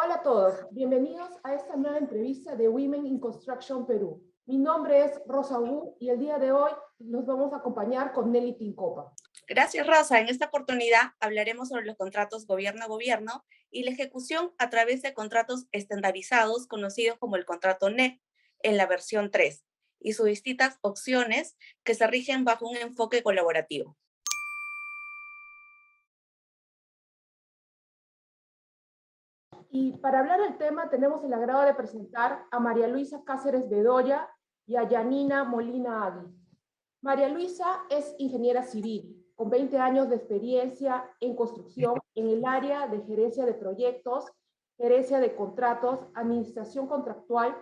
Hola a todos, bienvenidos a esta nueva entrevista de Women in Construction Perú. Mi nombre es Rosa Wu y el día de hoy nos vamos a acompañar con Nelly Tincopa. Gracias, Rosa. En esta oportunidad hablaremos sobre los contratos gobierno a gobierno y la ejecución a través de contratos estandarizados conocidos como el contrato NEC en la versión 3 y sus distintas opciones que se rigen bajo un enfoque colaborativo. Y para hablar del tema tenemos el agrado de presentar a María Luisa Cáceres Bedoya y a Yanina Molina Agui. María Luisa es ingeniera civil, con 20 años de experiencia en construcción en el área de gerencia de proyectos, gerencia de contratos, administración contractual,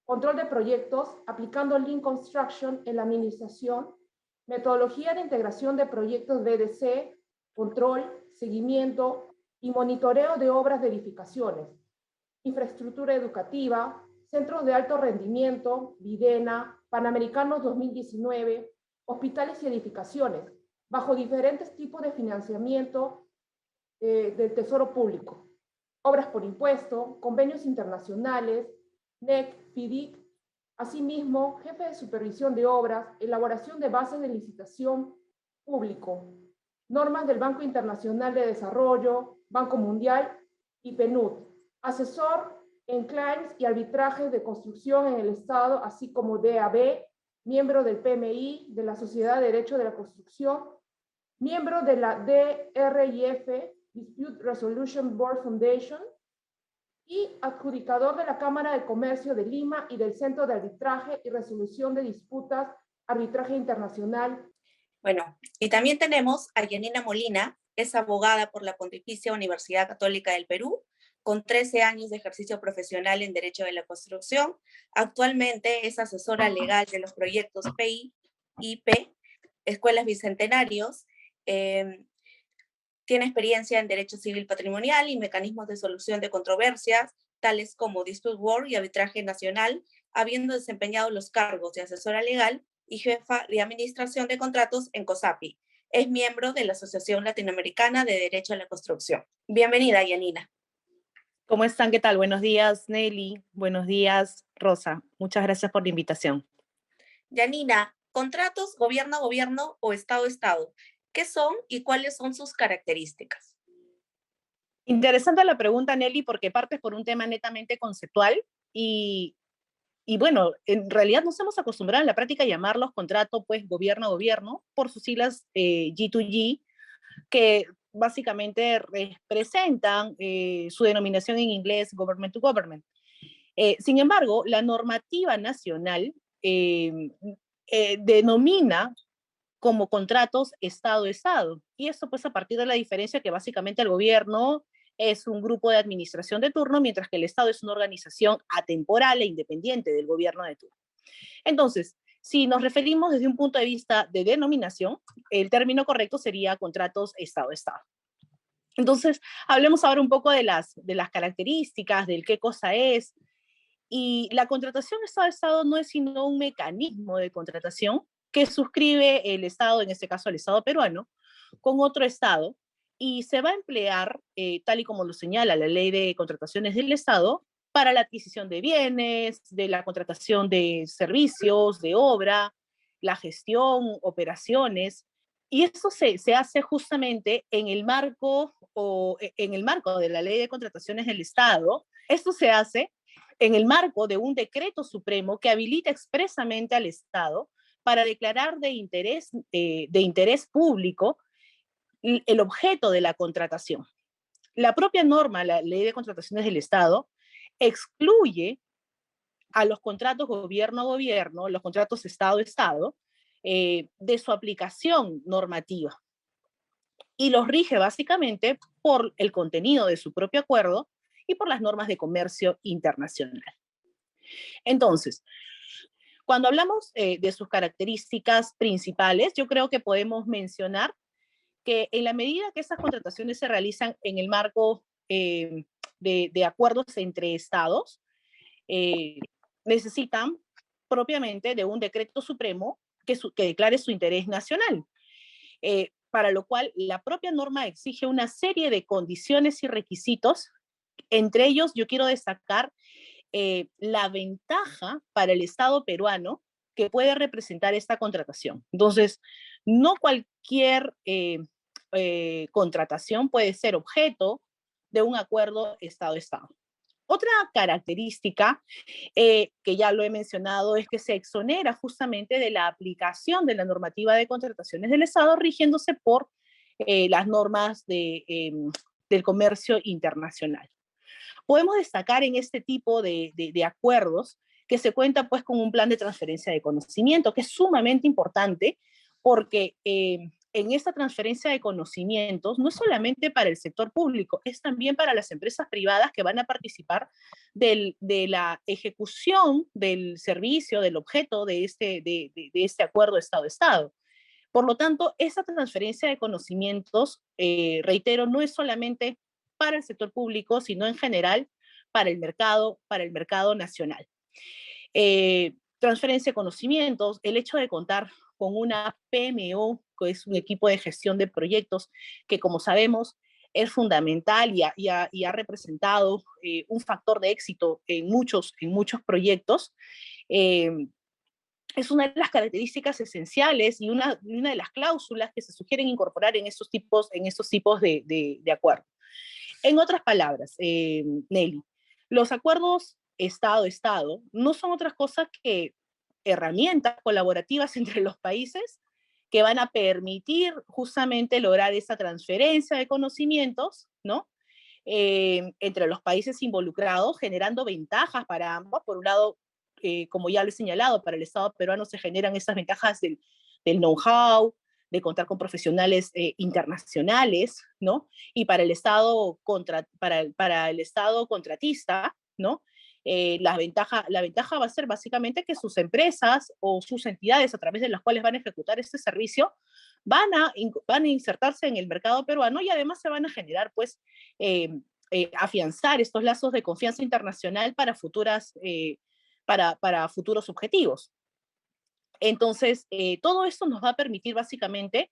control de proyectos, aplicando Lean Construction en la administración, metodología de integración de proyectos BDC, control, seguimiento y monitoreo de obras de edificaciones, infraestructura educativa, centros de alto rendimiento, Videna, Panamericanos 2019, hospitales y edificaciones, bajo diferentes tipos de financiamiento del Tesoro Público, obras por impuesto, convenios internacionales, NEC, FIDIC, asimismo, jefe de supervisión de obras, elaboración de bases de licitación público, normas del Banco Internacional de Desarrollo, Banco Mundial y PNUD, asesor en claims y arbitrajes de construcción en el Estado, así como DAB, miembro del PMI, de la Sociedad de Derecho de la Construcción, miembro de la DRIF, Dispute Resolution Board Foundation, y adjudicador de la Cámara de Comercio de Lima y del Centro de Arbitraje y Resolución de Disputas, Arbitraje Internacional. Bueno, y también tenemos a Yanina Molina, es abogada por la Pontificia Universidad Católica del Perú, con 13 años de ejercicio profesional en Derecho de la Construcción. Actualmente es asesora legal de los proyectos PI, IP, Escuelas Bicentenarios. Tiene experiencia en Derecho Civil Patrimonial y mecanismos de solución de controversias, tales como Dispute Board y Arbitraje Nacional, habiendo desempeñado los cargos de asesora legal y jefa de administración de contratos en COSAPI. Es miembro de la Asociación Latinoamericana de Derecho a la Construcción. Bienvenida, Yanina. ¿Cómo están? ¿Qué tal? Buenos días, Nelly. Buenos días, Rosa. Muchas gracias por la invitación. Yanina, contratos gobierno a gobierno o Estado a Estado. ¿Qué son y cuáles son sus características? Interesante la pregunta, Nelly, porque partes por un tema netamente conceptual y bueno, en realidad nos hemos acostumbrado en la práctica a llamarlos contrato, pues, gobierno a gobierno, por sus siglas G2G, que básicamente representan su denominación en inglés government to government. Sin embargo, la normativa nacional denomina como contratos Estado-Estado. Y esto pues a partir de la diferencia que básicamente el gobierno es un grupo de administración de turno, mientras que el Estado es una organización atemporal e independiente del gobierno de turno. Entonces, si nos referimos desde un punto de vista de denominación, el término correcto sería contratos Estado-Estado. Entonces, hablemos ahora un poco de las características, del qué cosa es. Y la contratación Estado-Estado no es sino un mecanismo de contratación que suscribe el Estado, en este caso el Estado peruano, con otro Estado, y se va a emplear, tal y como lo señala la Ley de Contrataciones del Estado, para la adquisición de bienes, de la contratación de servicios, de obra, la gestión, operaciones, y esto se hace justamente en el marco de la Ley de Contrataciones del Estado. Esto se hace en el marco de un decreto supremo que habilita expresamente al Estado para declarar de interés público el objeto de la contratación. La propia norma, la Ley de Contrataciones del Estado, excluye a los contratos gobierno a gobierno, los contratos Estado a Estado, de su aplicación normativa y los rige básicamente por el contenido de su propio acuerdo y por las normas de comercio internacional. Entonces, cuando hablamos de sus características principales, yo creo que podemos mencionar que en la medida que estas contrataciones se realizan en el marco de acuerdos entre estados, necesitan propiamente de un decreto supremo que declare su interés nacional, para lo cual la propia norma exige una serie de condiciones y requisitos Entre ellos, yo quiero destacar la ventaja para el Estado peruano que puede representar esta contratación. Entonces, no cualquier contratación puede ser objeto de un acuerdo Estado-Estado. Otra característica que ya lo he mencionado es que se exonera justamente de la aplicación de la normativa de contrataciones del Estado rigiéndose por las normas del comercio internacional. Podemos destacar en este tipo de acuerdos que se cuenta pues con un plan de transferencia de conocimiento, que es sumamente importante porque en esta transferencia de conocimientos no es solamente para el sector público, es también para las empresas privadas que van a participar de la ejecución del servicio, del objeto de este acuerdo Estado-Estado. Por lo tanto, esa transferencia de conocimientos, reitero, no es solamente para el sector público, sino en general para el mercado nacional. Transferencia de conocimientos, el hecho de contar con una PMO, que es un equipo de gestión de proyectos, que como sabemos es fundamental y ha representado un factor de éxito en muchos proyectos. Es una de las características esenciales y una de las cláusulas que se sugieren incorporar en estos tipos de acuerdos. En otras palabras, Nelly, los acuerdos Estado-Estado no son otras cosas que herramientas colaborativas entre los países que van a permitir justamente lograr esa transferencia de conocimientos, ¿no? Entre los países involucrados, generando ventajas para ambos. Por un lado, como ya lo he señalado, para el Estado peruano se generan esas ventajas del know-how, de contar con profesionales internacionales, ¿no? Y para el Estado, para el Estado contratista, ¿no? La ventaja va a ser básicamente que sus empresas o sus entidades a través de las cuales van a ejecutar este servicio van a insertarse en el mercado peruano y además se van a generar, pues, afianzar estos lazos de confianza internacional para futuros objetivos. Entonces, todo esto nos va a permitir básicamente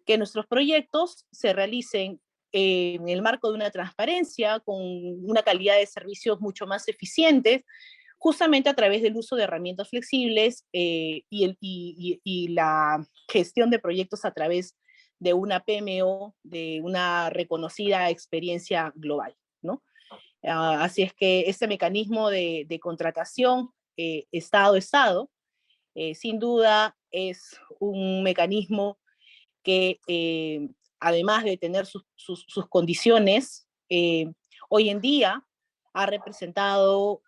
que nuestros proyectos se realicen en el marco de una transparencia, con una calidad de servicios mucho más eficientes, justamente a través del uso de herramientas flexibles y la gestión de proyectos a través de una PMO, de una reconocida experiencia global, ¿no? Así es que este mecanismo de contratación Estado-Estado, sin duda es un mecanismo que además de tener sus condiciones, hoy en día ha representado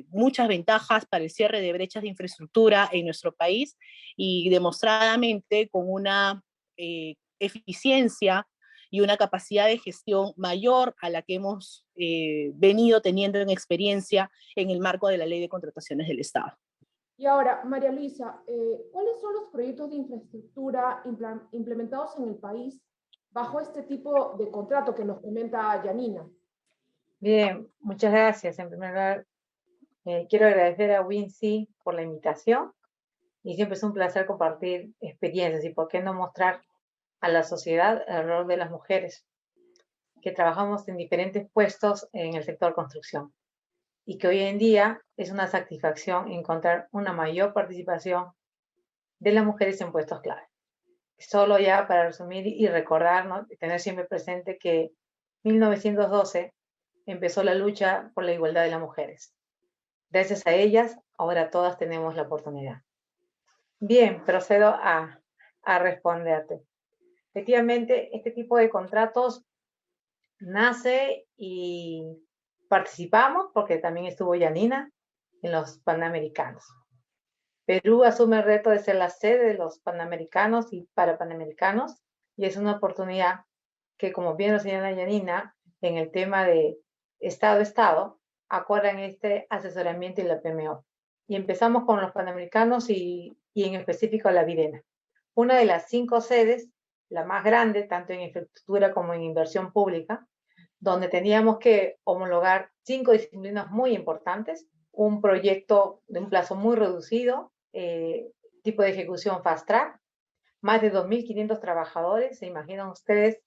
muchas ventajas para el cierre de brechas de infraestructura en nuestro país y demostradamente con una eficiencia y una capacidad de gestión mayor a la que hemos venido teniendo en experiencia en el marco de la Ley de Contrataciones del Estado. Y ahora, María Luisa, ¿cuáles son los proyectos de infraestructura implementados en el país bajo este tipo de contrato que nos comenta Yanina? Bien, muchas gracias. En primer lugar, quiero agradecer a WinSI por la invitación y siempre es un placer compartir experiencias y por qué no mostrar a la sociedad el rol de las mujeres que trabajamos en diferentes puestos en el sector construcción y que hoy en día es una satisfacción encontrar una mayor participación de las mujeres en puestos clave. Solo ya para resumir y recordar, ¿no? Tener siempre presente que 1912 empezó la lucha por la igualdad de las mujeres. Gracias a ellas, ahora todas tenemos la oportunidad. Bien, procedo a responderte. Efectivamente, este tipo de contratos nace y participamos, porque también estuvo Yanina, en los Panamericanos. Perú asume el reto de ser la sede de los Panamericanos y Parapanamericanos, y es una oportunidad que, como bien lo señala Yanina, en el tema de Estado-Estado, acuerdan este asesoramiento y la PMO. Y empezamos con los Panamericanos y en específico la Videna. Una de las 5 sedes, la más grande, tanto en infraestructura como en inversión pública, donde teníamos que homologar 5 disciplinas muy importantes, un proyecto de un plazo muy reducido, tipo de ejecución fast track, más de 2.500 trabajadores, se imaginan ustedes,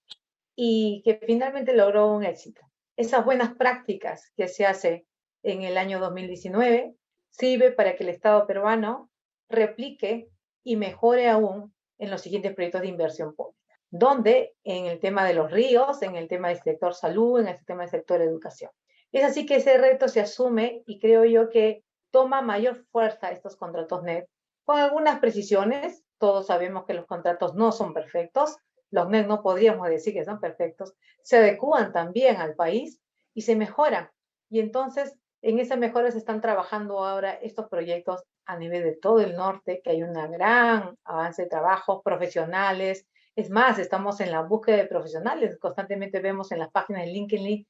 y que finalmente logró un éxito. esas buenas prácticas que se hace en el año 2019 sirve para que el Estado peruano replique y mejore aún en los siguientes proyectos de inversión pública, donde en el tema de los ríos, en el tema del sector salud, en el tema del sector educación. Es así que ese reto se asume y creo yo que toma mayor fuerza estos contratos NEP, con algunas precisiones. Todos sabemos que los contratos no son perfectos, los NEP no podríamos decir que son perfectos, se adecúan también al país y se mejoran. Y entonces, en esa mejora se están trabajando ahora estos proyectos a nivel de todo el norte, que hay un gran avance de trabajos profesionales. Es más, estamos en la búsqueda de profesionales, constantemente vemos en las páginas de LinkedIn,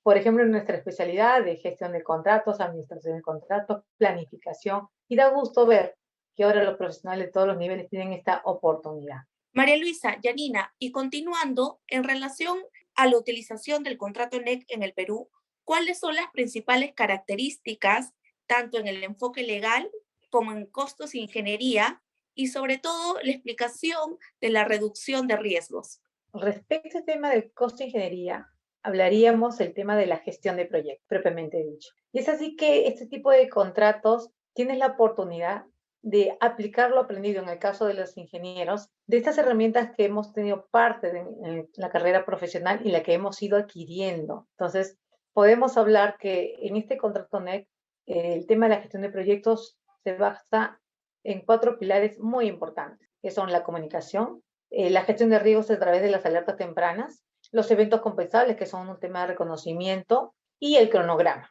por ejemplo, en nuestra especialidad de gestión de contratos, administración de contratos, planificación, y da gusto ver que ahora los profesionales de todos los niveles tienen esta oportunidad. María Luisa, Yanina, y continuando, en relación a la utilización del contrato NEC en el Perú, ¿cuáles son las principales características, tanto en el enfoque legal como en costos e ingeniería, y sobre todo la explicación de la reducción de riesgos? Respecto al tema del costo de ingeniería, hablaríamos del tema de la gestión de proyectos, propiamente dicho. Y es así que este tipo de contratos tienes la oportunidad de aplicar lo aprendido en el caso de los ingenieros, de estas herramientas que hemos tenido parte en la carrera profesional y la que hemos ido adquiriendo. Entonces, podemos hablar que en este contrato NEC, el tema de la gestión de proyectos se basa en 4 pilares muy importantes, que son la comunicación, la gestión de riesgos a través de las alertas tempranas, los eventos compensables, que son un tema de reconocimiento, y el cronograma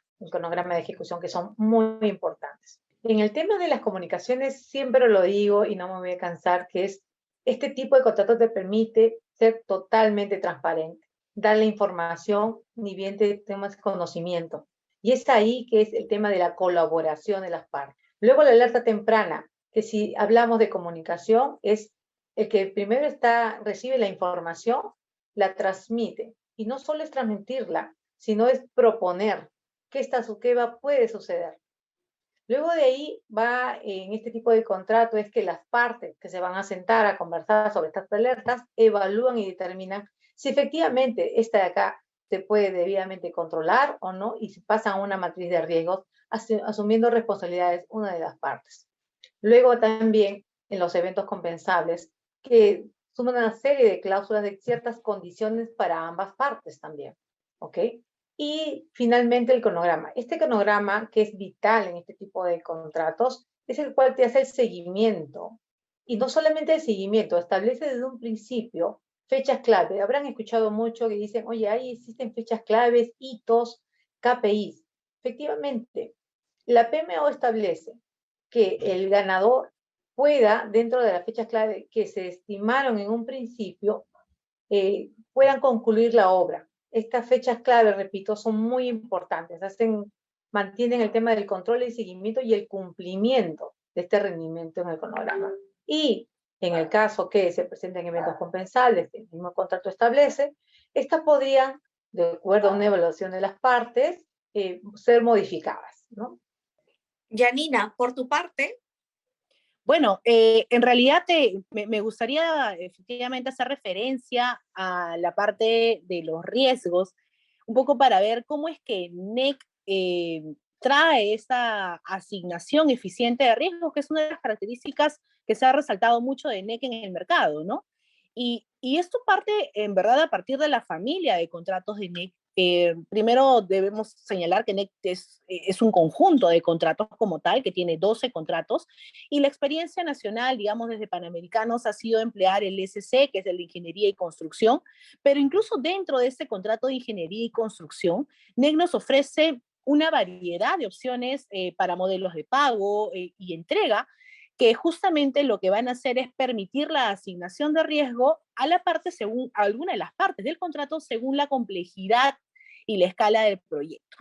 de ejecución, que son muy importantes. En el tema de las comunicaciones, siempre lo digo y no me voy a cansar, que es este tipo de contrato te permite ser totalmente transparente, dar la información, ni bien te temas conocimiento. Y es ahí que es el tema de la colaboración de las partes. Luego la alerta temprana, que si hablamos de comunicación, es el que primero recibe la información, la transmite. Y no solo es transmitirla, sino es proponer puede suceder. Luego de ahí va en este tipo de contrato es que las partes que se van a sentar a conversar sobre estas alertas evalúan y determinan si efectivamente esta de acá se puede debidamente controlar o no y si pasan a una matriz de riesgos asumiendo responsabilidades una de las partes. Luego también en los eventos compensables que suman una serie de cláusulas de ciertas condiciones para ambas partes también, ¿ok? Y finalmente el cronograma. Este cronograma, que es vital en este tipo de contratos, es el cual te hace el seguimiento. Y no solamente el seguimiento, establece desde un principio fechas clave. Habrán escuchado mucho que dicen, oye, ahí existen fechas claves, hitos, KPIs. Efectivamente, la PMO establece que el ganador pueda, dentro de las fechas clave que se estimaron en un principio, puedan concluir la obra. Estas fechas clave, repito, son muy importantes. Mantienen el tema del control y seguimiento y el cumplimiento de este rendimiento en el cronograma. Y en el caso que se presenten eventos compensables, que el mismo contrato establece, estas podrían, de acuerdo a una evaluación de las partes, ser modificadas, ¿no? Yanina, por tu parte. Bueno, en realidad me gustaría efectivamente hacer referencia a la parte de los riesgos, un poco para ver cómo es que NEC trae esta asignación eficiente de riesgos, que es una de las características que se ha resaltado mucho de NEC en el mercado, ¿no? Y esto parte, en verdad, a partir de la familia de contratos de NEC. Primero debemos señalar que NEC es un conjunto de contratos como tal, que tiene 12 contratos, y la experiencia nacional, digamos, desde Panamericanos ha sido emplear el SC, que es el de Ingeniería y Construcción, pero incluso dentro de este contrato de Ingeniería y Construcción, NEC nos ofrece una variedad de opciones para modelos de pago y entrega, que justamente lo que van a hacer es permitir la asignación de riesgo a la parte según a alguna de las partes del contrato según la complejidad y la escala del proyecto.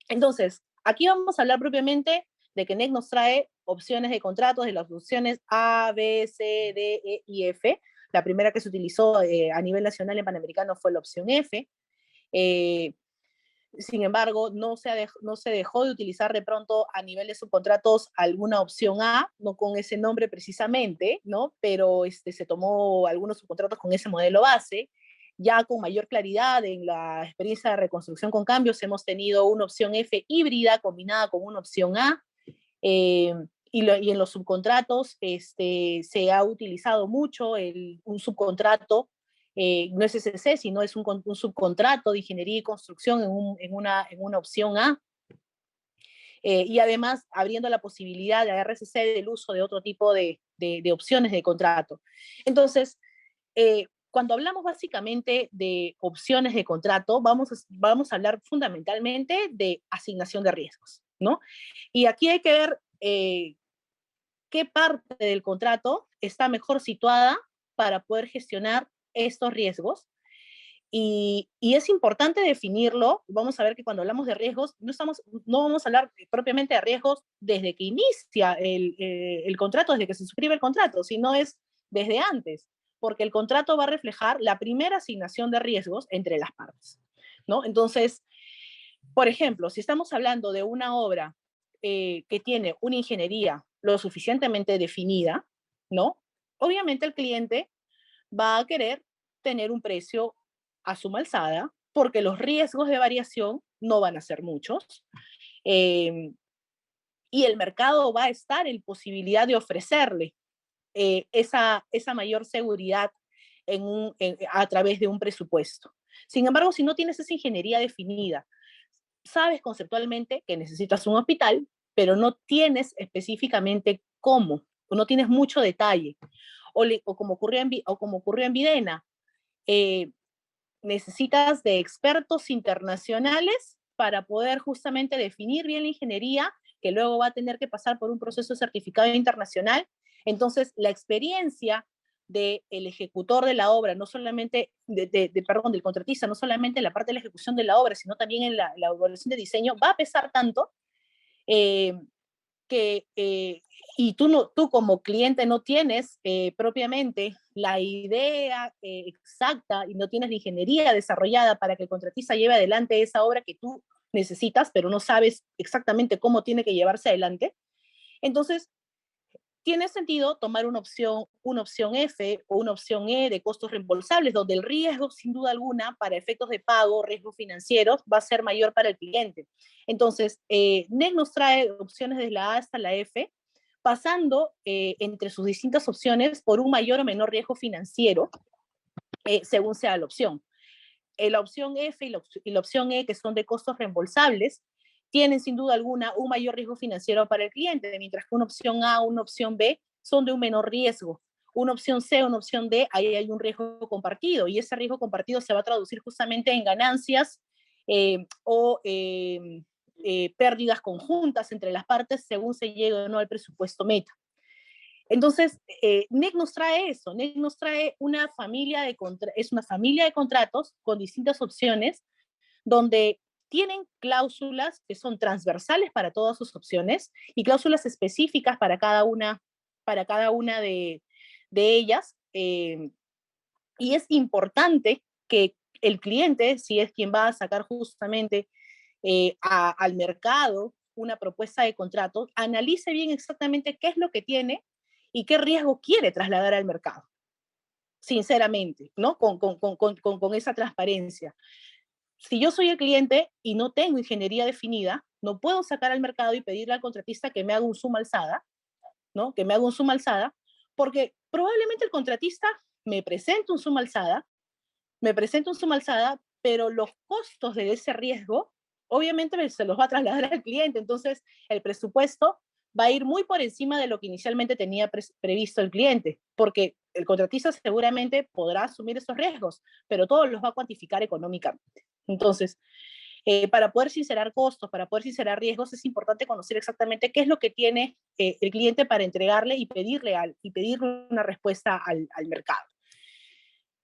Entonces, aquí vamos a hablar propiamente de que NEC nos trae opciones de contratos de las opciones A, B, C, D, E y F. La primera que se utilizó a nivel nacional en Panamericano fue la opción F. Sin embargo, no se dejó de utilizar de pronto a nivel de subcontratos alguna opción A, no con ese nombre precisamente, ¿no? Pero se tomó algunos subcontratos con ese modelo base. ya con mayor claridad en la experiencia de reconstrucción con cambios, hemos tenido una opción F híbrida combinada con una opción A, y en los subcontratos se ha utilizado mucho un subcontrato, no es SCC, sino es un subcontrato de ingeniería y construcción en una opción A, y además abriendo la posibilidad de RCC del uso de otro tipo de opciones de contrato. Entonces, cuando hablamos básicamente de opciones de contrato, vamos a hablar fundamentalmente de asignación de riesgos, ¿no? Y aquí hay que ver qué parte del contrato está mejor situada para poder gestionar estos riesgos. Y es importante definirlo. Vamos a ver que cuando hablamos de riesgos, no vamos a hablar propiamente de riesgos desde que inicia el contrato, desde que se suscribe el contrato, sino es desde antes, porque el contrato va a reflejar la primera asignación de riesgos entre las partes, ¿no? Entonces, por ejemplo, si estamos hablando de una obra que tiene una ingeniería lo suficientemente definida, ¿no? Obviamente el cliente va a querer tener un precio a suma alzada, porque los riesgos de variación no van a ser muchos, y el mercado va a estar en posibilidad de ofrecerle esa mayor seguridad a través de un presupuesto. Sin embargo, si no tienes esa ingeniería definida, sabes conceptualmente que necesitas un hospital, pero no tienes específicamente cómo, o no tienes mucho detalle, o como ocurrió en Videna, necesitas de expertos internacionales para poder justamente definir bien la ingeniería, que luego va a tener que pasar por un proceso de certificado internacional. Entonces, la experiencia del ejecutor de la obra, no solamente, del contratista, no solamente en la parte de la ejecución de la obra, sino también en la evaluación de diseño, va a pesar tanto y tú como cliente no tienes propiamente la idea exacta y no tienes la ingeniería desarrollada para que el contratista lleve adelante esa obra que tú necesitas, pero no sabes exactamente cómo tiene que llevarse adelante. Entonces, tiene sentido tomar una opción F o una opción E de costos reembolsables, donde el riesgo, sin duda alguna, para efectos de pago, riesgos financieros, va a ser mayor para el cliente. Entonces, NEC nos trae opciones desde la A hasta la F, pasando entre sus distintas opciones por un mayor o menor riesgo financiero, según sea la opción. La opción F y la opción E, que son de costos reembolsables, tienen sin duda alguna un mayor riesgo financiero para el cliente, mientras que una opción A o una opción B son de un menor riesgo. Una opción C o una opción D, ahí hay un riesgo compartido, y ese riesgo compartido se va a traducir justamente en ganancias o pérdidas conjuntas entre las partes según se llegue o no al presupuesto meta. Entonces, NEC nos trae eso. NEC nos trae una familia de contratos con distintas opciones, donde tienen cláusulas que son transversales para todas sus opciones y cláusulas específicas para cada una de ellas. Y es importante que el cliente, si es quien va a sacar justamente al mercado una propuesta de contrato, analice bien exactamente qué es lo que tiene y qué riesgo quiere trasladar al mercado, sinceramente, ¿no? Con esa transparencia. Si yo soy el cliente y no tengo ingeniería definida, no puedo sacar al mercado y pedirle al contratista que me haga un suma alzada, ¿no? Que me haga un suma alzada, porque probablemente el contratista me presenta un suma alzada, pero los costos de ese riesgo, obviamente se los va a trasladar al cliente, entonces el presupuesto va a ir muy por encima de lo que inicialmente tenía previsto el cliente, porque el contratista seguramente podrá asumir esos riesgos, pero todos los va a cuantificar económicamente. Entonces, para poder sincerar costos, para poder sincerar riesgos, es importante conocer exactamente qué es lo que tiene el cliente para entregarle y pedirle una respuesta al mercado.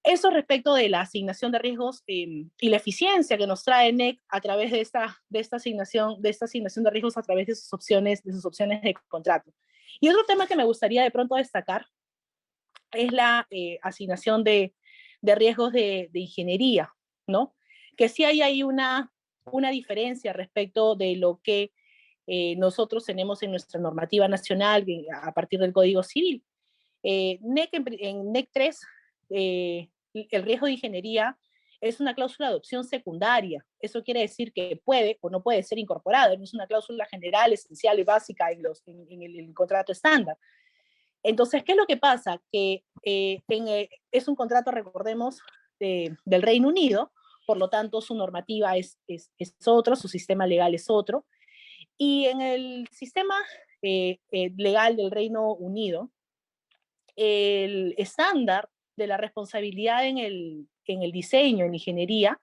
Eso respecto de la asignación de riesgos y la eficiencia que nos trae NEC a través de esta asignación de riesgos a través de sus opciones de contrato. Y otro tema que me gustaría de pronto destacar es la asignación de riesgos de ingeniería, ¿no? Que sí hay ahí una diferencia respecto de lo que nosotros tenemos en nuestra normativa nacional a partir del Código Civil. En NEC 3, el riesgo de ingeniería es una cláusula de opción secundaria. Eso quiere decir que puede o no puede ser incorporada. No es una cláusula general, esencial y básica en el contrato estándar. Entonces, ¿qué es lo que pasa? Que es un contrato, recordemos, del Reino Unido, por lo tanto su normativa es otro, su sistema legal es otro, y en el sistema legal del Reino Unido, el estándar de la responsabilidad en el diseño, en ingeniería,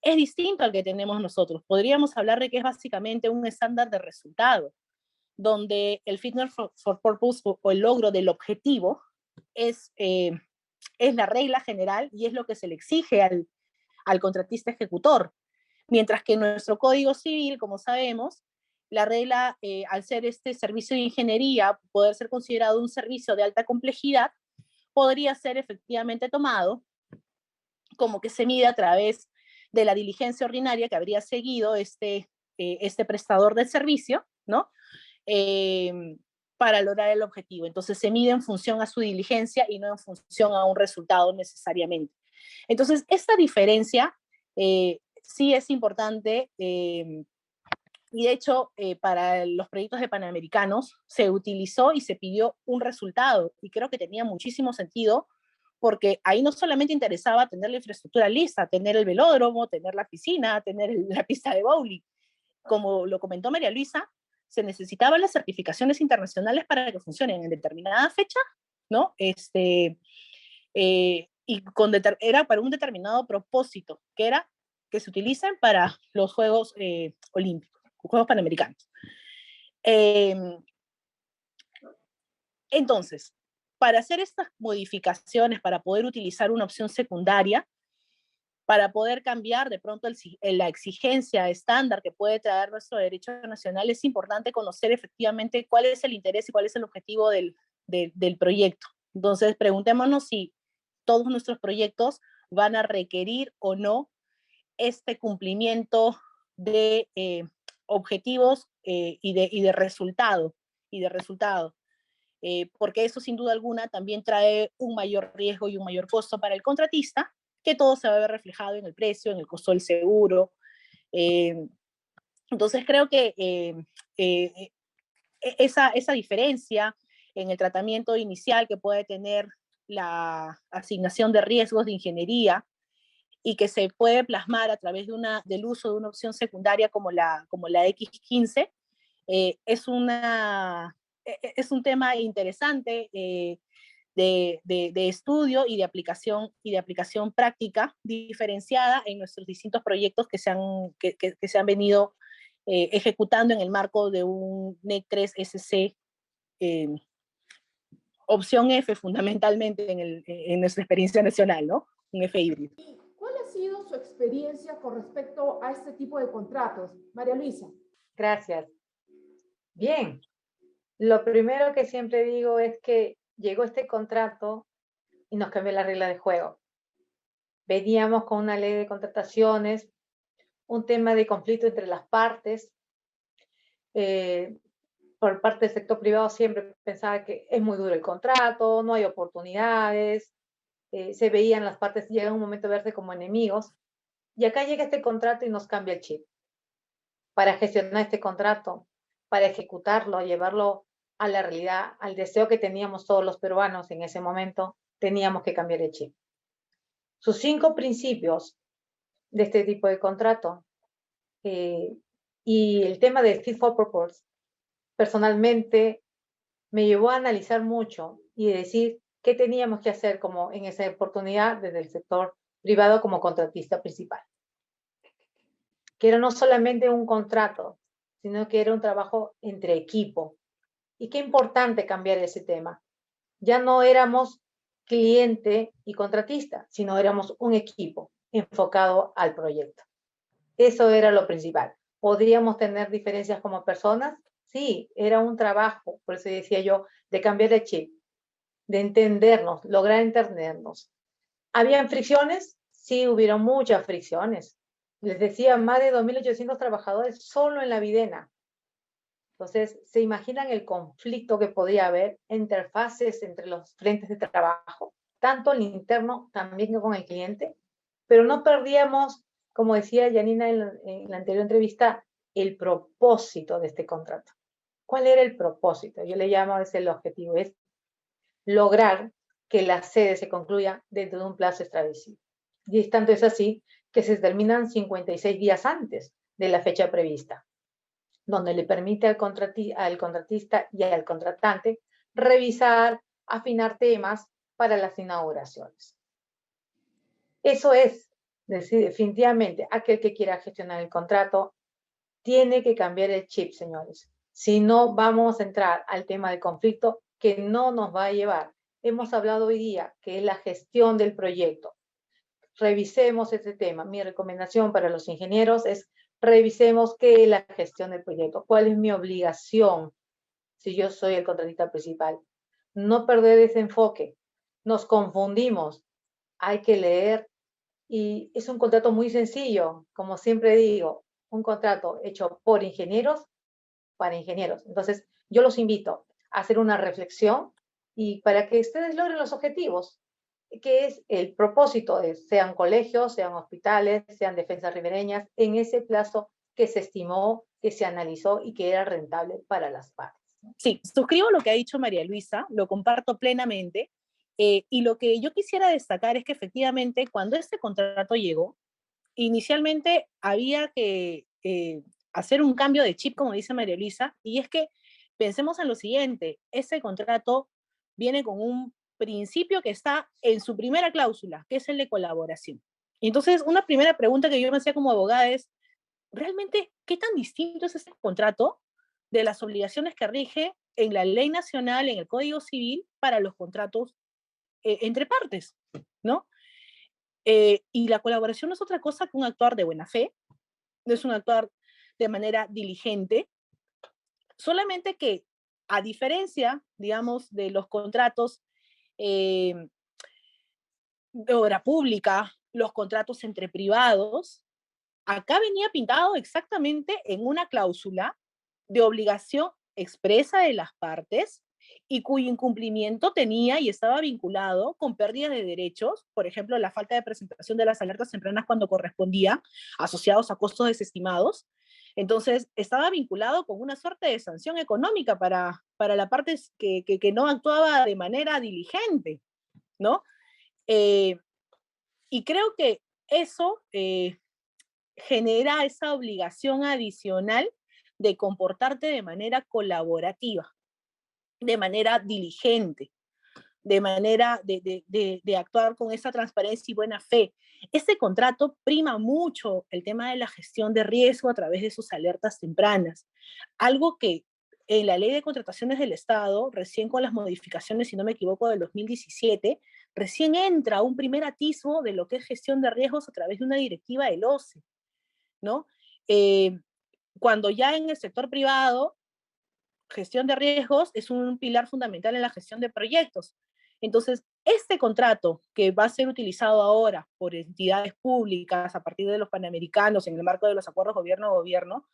es distinto al que tenemos nosotros. Podríamos hablar de que es básicamente un estándar de resultado, donde el fitness for purpose o el logro del objetivo es la regla general y es lo que se le exige al contratista ejecutor. Mientras que en nuestro Código Civil, como sabemos, la regla, al ser este servicio de ingeniería, poder ser considerado un servicio de alta complejidad, podría ser efectivamente tomado como que se mide a través de la diligencia ordinaria que habría seguido este prestador del servicio, ¿no? Para lograr el objetivo. Entonces se mide en función a su diligencia y no en función a un resultado necesariamente. Entonces, esta diferencia sí es importante y de hecho para los proyectos de Panamericanos se utilizó y se pidió un resultado y creo que tenía muchísimo sentido porque ahí no solamente interesaba tener la infraestructura lista, tener el velódromo, tener la piscina, tener la pista de bowling. Como lo comentó María Luisa, se necesitaban las certificaciones internacionales para que funcionen en determinada fecha, ¿no? Y era para un determinado propósito, que era que se utilicen para los Juegos Olímpicos, Juegos Panamericanos. Entonces, para hacer estas modificaciones, para poder utilizar una opción secundaria, para poder cambiar de pronto la exigencia estándar que puede traer nuestro derecho nacional, es importante conocer efectivamente cuál es el interés y cuál es el objetivo del proyecto. Entonces, preguntémonos si todos nuestros proyectos van a requerir o no este cumplimiento de objetivos y de resultado. Porque eso sin duda alguna también trae un mayor riesgo y un mayor costo para el contratista, que todo se va a ver reflejado en el precio, en el costo del seguro. Entonces creo que esa diferencia en el tratamiento inicial que puede tener la asignación de riesgos de ingeniería y que se puede plasmar a través del uso de una opción secundaria como la X15, es un tema interesante de estudio y de aplicación práctica diferenciada en nuestros distintos proyectos que se han venido ejecutando en el marco de un NEC 3 SC opción F fundamentalmente en nuestra experiencia nacional, ¿no? Un F híbrido. ¿Cuál ha sido su experiencia con respecto a este tipo de contratos? María Luisa. Gracias. Bien, lo primero que siempre digo es que llegó este contrato y nos cambió la regla de juego. Veníamos con una ley de contrataciones, un tema de conflicto entre las partes. Por parte del sector privado siempre pensaba que es muy duro el contrato, no hay oportunidades, se veían las partes, llega un momento de verse como enemigos. Y acá llega este contrato y nos cambia el chip. Para gestionar este contrato, para ejecutarlo, llevarlo a la realidad, al deseo que teníamos todos los peruanos en ese momento, teníamos que cambiar el chip. Sus 5 principios de este tipo de contrato y el tema de Fit for Purpose, personalmente me llevó a analizar mucho y decir qué teníamos que hacer como en esa oportunidad desde el sector privado como contratista principal. Que era no solamente un contrato, sino que era un trabajo entre equipo. Y qué importante cambiar ese tema. Ya no éramos cliente y contratista, sino éramos un equipo enfocado al proyecto. Eso era lo principal. ¿Podríamos tener diferencias como personas? Sí, era un trabajo, por eso decía yo, de cambiar el chip, de entendernos, lograr entendernos. ¿Habían fricciones? Sí, hubieron muchas fricciones. Les decía, más de 2.800 trabajadores solo en la Videna. Entonces, ¿se imaginan el conflicto que podía haber, interfaces entre los frentes de trabajo, tanto el interno también con el cliente? pero no perdíamos, como decía Janina en la anterior entrevista, el propósito de este contrato. ¿Cuál era el propósito? Yo le llamo, es el objetivo, es lograr que la sede se concluya dentro de un plazo establecido. Y tanto es así que se terminan 56 días antes de la fecha prevista, donde le permite al contratista y al contratante revisar, afinar temas para las inauguraciones. Eso es, definitivamente, aquel que quiera gestionar el contrato tiene que cambiar el chip, señores. Si no, vamos a entrar al tema del conflicto que no nos va a llevar. Hemos hablado hoy día que es la gestión del proyecto. Revisemos este tema. Mi recomendación para los ingenieros es revisemos qué es la gestión del proyecto. ¿Cuál es mi obligación si yo soy el contratista principal? No perder ese enfoque. Nos confundimos. Hay que leer y es un contrato muy sencillo, como siempre digo, un contrato hecho por ingenieros para ingenieros. Entonces, yo los invito a hacer una reflexión y para que ustedes logren los objetivos, que es el propósito de sean colegios, sean hospitales, sean defensas ribereñas, en ese plazo que se estimó, que se analizó y que era rentable para las partes. Sí, suscribo lo que ha dicho María Luisa, lo comparto plenamente, y lo que yo quisiera destacar es que efectivamente cuando este contrato llegó, inicialmente había que hacer un cambio de chip, como dice María Luisa, y es que pensemos en lo siguiente, ese contrato viene con un principio que está en su primera cláusula, que es el de colaboración. Entonces, una primera pregunta que yo me hacía como abogada es, ¿realmente qué tan distinto es ese contrato de las obligaciones que rige en la ley nacional, en el Código Civil, para los contratos entre partes, ¿no? Y la colaboración no es otra cosa que un actuar de buena fe, no es un actuar de manera diligente, solamente que a diferencia, digamos, de los contratos de obra pública, los contratos entre privados, acá venía pintado exactamente en una cláusula de obligación expresa de las partes y cuyo incumplimiento tenía y estaba vinculado con pérdidas de derechos, por ejemplo, la falta de presentación de las alertas tempranas cuando correspondía, asociados a costos desestimados. Entonces, estaba vinculado con una suerte de sanción económica para la parte que no actuaba de manera diligente, ¿no? Eh, y creo que eso genera esa obligación adicional de comportarte de manera colaborativa, de manera diligente, de manera de actuar con esa transparencia y buena fe. Este contrato prima mucho el tema de la gestión de riesgo a través de sus alertas tempranas, algo que en la ley de contrataciones del Estado, recién con las modificaciones, si no me equivoco, del 2017, recién entra un primer atisbo de lo que es gestión de riesgos a través de una directiva del OCE, ¿no? Cuando ya en el sector privado, gestión de riesgos es un pilar fundamental en la gestión de proyectos. Entonces, este contrato que va a ser utilizado ahora por entidades públicas a partir de los panamericanos en el marco de los acuerdos gobierno-gobierno,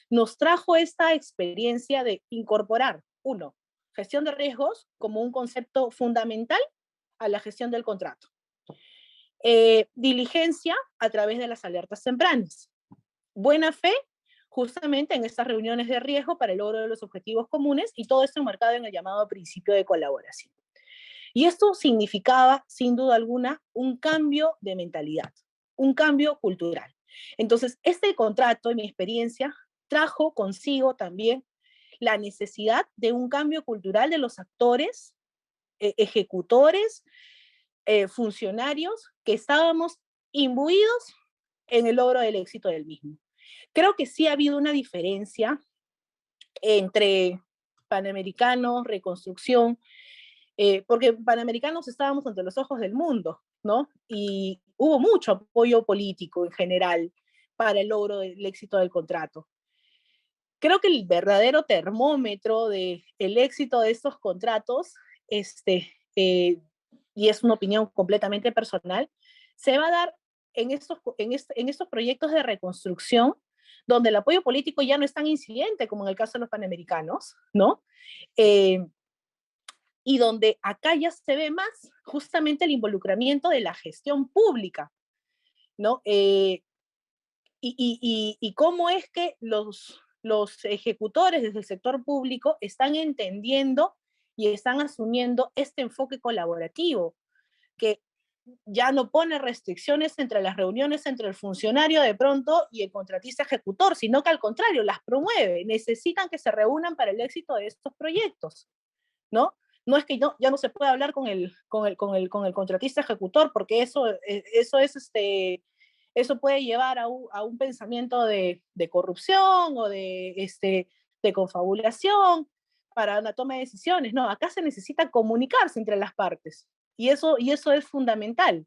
nos trajo esta experiencia de incorporar, uno, gestión de riesgos como un concepto fundamental a la gestión del contrato. Diligencia a través de las alertas tempranas. Buena fe justamente en estas reuniones de riesgo para el logro de los objetivos comunes y todo esto enmarcado en el llamado principio de colaboración. Y esto significaba, sin duda alguna, un cambio de mentalidad, un cambio cultural. Entonces, este contrato, en mi experiencia, trajo consigo también la necesidad de un cambio cultural de los actores, ejecutores, funcionarios que estábamos imbuidos en el logro del éxito del mismo. Creo que sí ha habido una diferencia entre Panamericanos, Reconstrucción, porque Panamericanos estábamos ante los ojos del mundo, ¿no? Y hubo mucho apoyo político en general para el logro del éxito del contrato. Creo que el verdadero termómetro del éxito de estos contratos, y es una opinión completamente personal, se va a dar en estos proyectos de reconstrucción donde el apoyo político ya no es tan incidente como en el caso de los panamericanos, ¿no? Y donde acá ya se ve más justamente el involucramiento de la gestión pública. ¿no? Y cómo es que los ejecutores desde el sector público están entendiendo y están asumiendo este enfoque colaborativo, que ya no pone restricciones entre las reuniones entre el funcionario de pronto y el contratista ejecutor, sino que al contrario, las promueve. Necesitan que se reúnan para el éxito de estos proyectos, ¿no? No es que ya no se puede hablar con el contratista ejecutor, porque eso puede llevar a un pensamiento de corrupción o de confabulación para una toma de decisiones. No, acá se necesita comunicarse entre las partes. Y eso es fundamental.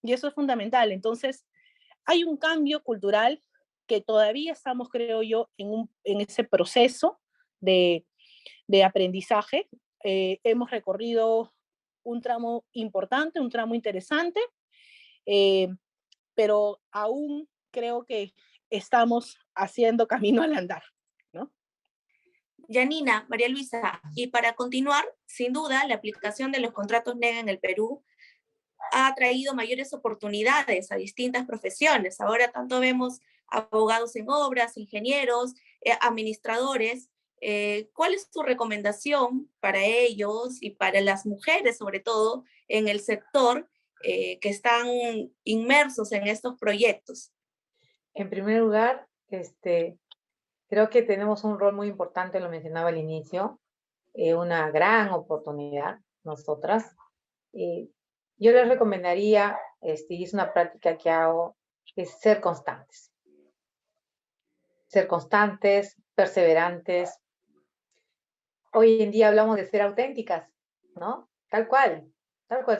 Y eso es fundamental. Entonces, hay un cambio cultural que todavía estamos, creo yo, en ese proceso de aprendizaje. Hemos recorrido un tramo importante, un tramo interesante, pero aún creo que estamos haciendo camino al andar, ¿no? Yanina, María Luisa, y para continuar, sin duda, la aplicación de los contratos NEGA en el Perú ha traído mayores oportunidades a distintas profesiones. Ahora tanto vemos abogados en obras, ingenieros, administradores. ¿Cuál es tu recomendación para ellos y para las mujeres, sobre todo, en el sector que están inmersos en estos proyectos? En primer lugar, creo que tenemos un rol muy importante, lo mencionaba al inicio, una gran oportunidad nosotras. Yo les recomendaría, y es una práctica que hago, es ser constantes. Ser constantes, perseverantes. Hoy en día hablamos de ser auténticas, ¿no? Tal cual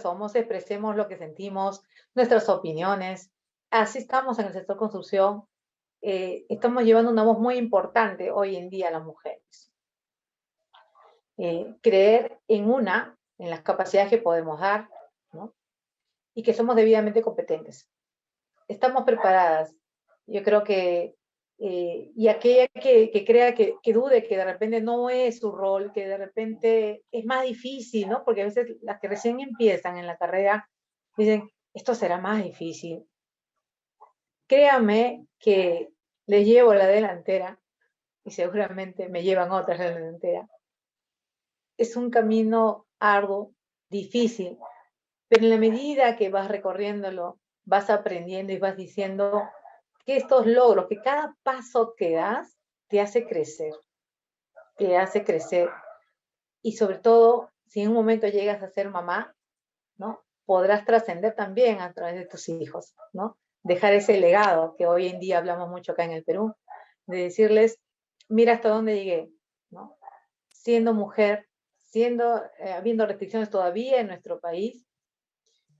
somos, expresemos lo que sentimos, nuestras opiniones. Así estamos en el sector construcción. Estamos llevando una voz muy importante hoy en día a las mujeres. Creer en las capacidades que podemos dar, ¿no? Y que somos debidamente competentes. Estamos preparadas. Yo creo que, y aquella que crea que dude que de repente no es su rol, que de repente es más difícil, ¿no? Porque a veces las que recién empiezan en la carrera dicen, esto será más difícil. Créame que les llevo la delantera y seguramente me llevan otras la delantera. Es un camino arduo, difícil, pero en la medida que vas recorriéndolo, vas aprendiendo y vas diciendo que estos logros, que cada paso que das, te hace crecer. Y sobre todo, si en un momento llegas a ser mamá, ¿no? Podrás trascender también a través de tus hijos, ¿no? Dejar ese legado que hoy en día hablamos mucho acá en el Perú, de decirles, mira hasta dónde llegué, ¿no? Siendo mujer, habiendo restricciones todavía en nuestro país,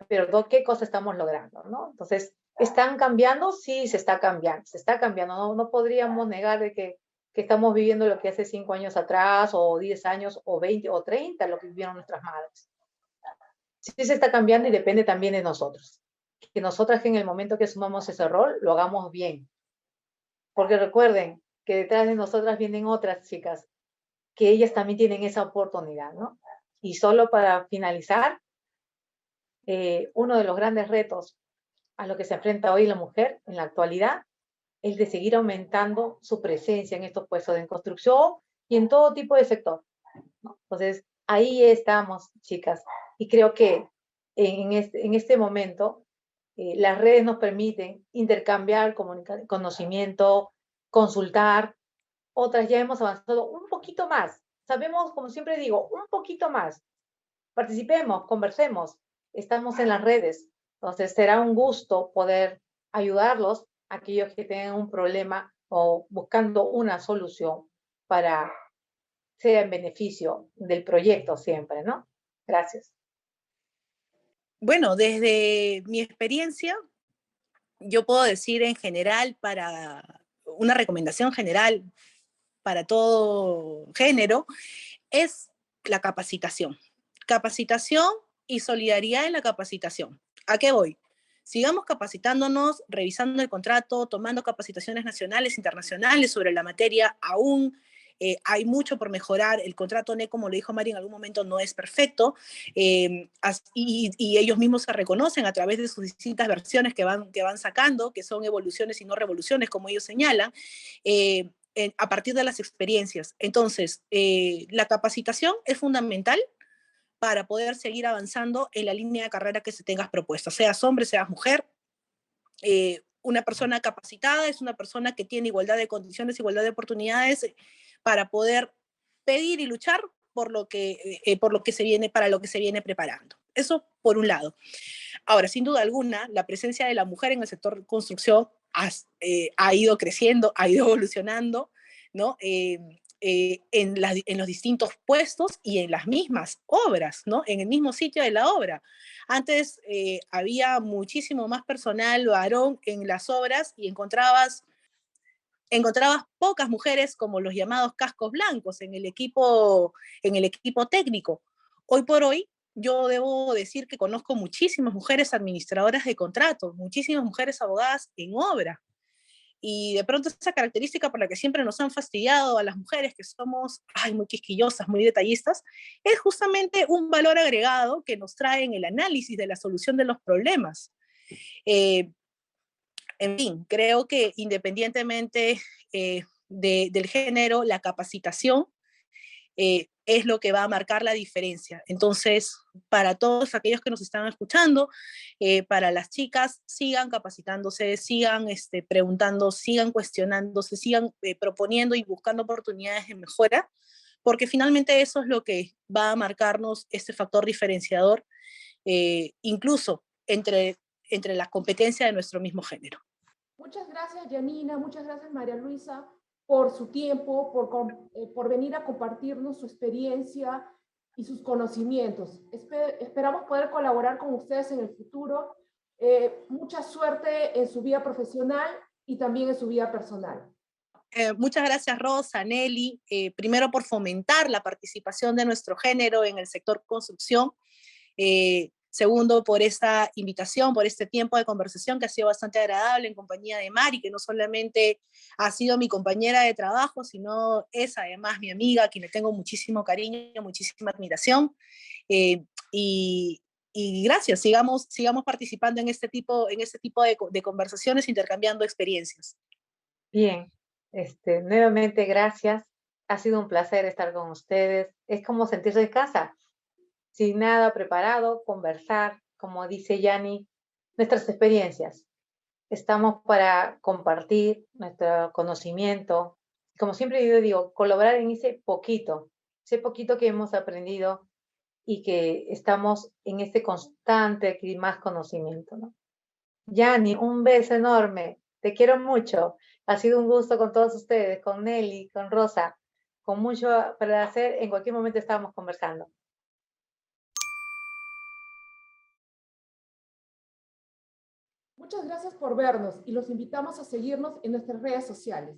pero ¿qué cosa estamos logrando, ¿no? Entonces, ¿están cambiando? Sí, se está cambiando, no podríamos negar de que estamos viviendo lo que hace 5 años atrás, o 10 años, o 20, o 30, lo que vivieron nuestras madres. Sí se está cambiando y depende también de nosotros. Que nosotras en el momento que asumamos ese rol, lo hagamos bien. Porque recuerden que detrás de nosotras vienen otras chicas, que ellas también tienen esa oportunidad, ¿no? Y solo para finalizar, uno de los grandes retos a lo que se enfrenta hoy la mujer en la actualidad es de seguir aumentando su presencia en estos puestos de construcción y en todo tipo de sector, ¿no? Entonces, ahí estamos, chicas, y creo que en este momento las redes nos permiten intercambiar conocimiento, consultar. Otras ya hemos avanzado un poquito más. Sabemos, como siempre digo, un poquito más. Participemos, conversemos, estamos en las redes. Entonces, será un gusto poder ayudarlos, aquellos que tengan un problema o buscando una solución para sea en beneficio del proyecto siempre, ¿no? Gracias. Bueno, desde mi experiencia, yo puedo decir en general, para una recomendación general para todo género, es la capacitación. Capacitación y solidaridad en la capacitación. ¿A qué voy? Sigamos capacitándonos, revisando el contrato, tomando capacitaciones nacionales, internacionales sobre la materia, aún hay mucho por mejorar, el contrato NEC, como lo dijo Mari, en algún momento no es perfecto, y ellos mismos se reconocen a través de sus distintas versiones que van sacando, que son evoluciones y no revoluciones, como ellos señalan, a partir de las experiencias. Entonces, la capacitación es fundamental para poder seguir avanzando en la línea de carrera que se tengas propuesta, seas hombre, seas mujer. Una persona capacitada es una persona que tiene igualdad de condiciones, igualdad de oportunidades para poder pedir y luchar por lo que se viene, para lo que se viene preparando. Eso por un lado. Ahora, sin duda alguna, la presencia de la mujer en el sector construcción ha ido creciendo, ha ido evolucionando, ¿no? En los distintos puestos y en las mismas obras, ¿no? En el mismo sitio de la obra. Antes había muchísimo más personal varón en las obras y encontrabas pocas mujeres como los llamados cascos blancos en el equipo técnico. Hoy por hoy, yo debo decir que conozco muchísimas mujeres administradoras de contratos, muchísimas mujeres abogadas en obra. Y de pronto esa característica por la que siempre nos han fastidiado a las mujeres, que somos muy quisquillosas, muy detallistas, es justamente un valor agregado que nos trae en el análisis de la solución de los problemas. En fin, creo que independientemente del género, la capacitación es lo que va a marcar la diferencia. Entonces, para todos aquellos que nos están escuchando, para las chicas, sigan capacitándose, sigan preguntando, sigan cuestionándose, sigan proponiendo y buscando oportunidades de mejora, porque finalmente eso es lo que va a marcarnos este factor diferenciador, incluso entre las competencias de nuestro mismo género. Muchas gracias, Janina, muchas gracias, María Luisa, por su tiempo, por venir a compartirnos su experiencia y sus conocimientos. Esperamos poder colaborar con ustedes en el futuro. Mucha suerte en su vida profesional y también en su vida personal. Muchas gracias, Rosa, Nelly, primero por fomentar la participación de nuestro género en el sector construcción. Segundo, por esta invitación, por este tiempo de conversación que ha sido bastante agradable en compañía de Mari, que no solamente ha sido mi compañera de trabajo, sino es además mi amiga, a quien le tengo muchísimo cariño, muchísima admiración. Y gracias, sigamos participando en este tipo de conversaciones, intercambiando experiencias. Bien, nuevamente gracias. Ha sido un placer estar con ustedes. Es como sentirse en casa. Sin nada preparado, conversar, como dice Yani, nuestras experiencias. Estamos para compartir nuestro conocimiento. Como siempre yo digo, colaborar en ese poquito que hemos aprendido y que estamos en este constante adquirir más conocimiento, ¿no? Yani, un beso enorme. Te quiero mucho. Ha sido un gusto con todos ustedes, con Nelly, con Rosa. Con mucho placer. En cualquier momento estábamos conversando. Muchas gracias por vernos y los invitamos a seguirnos en nuestras redes sociales.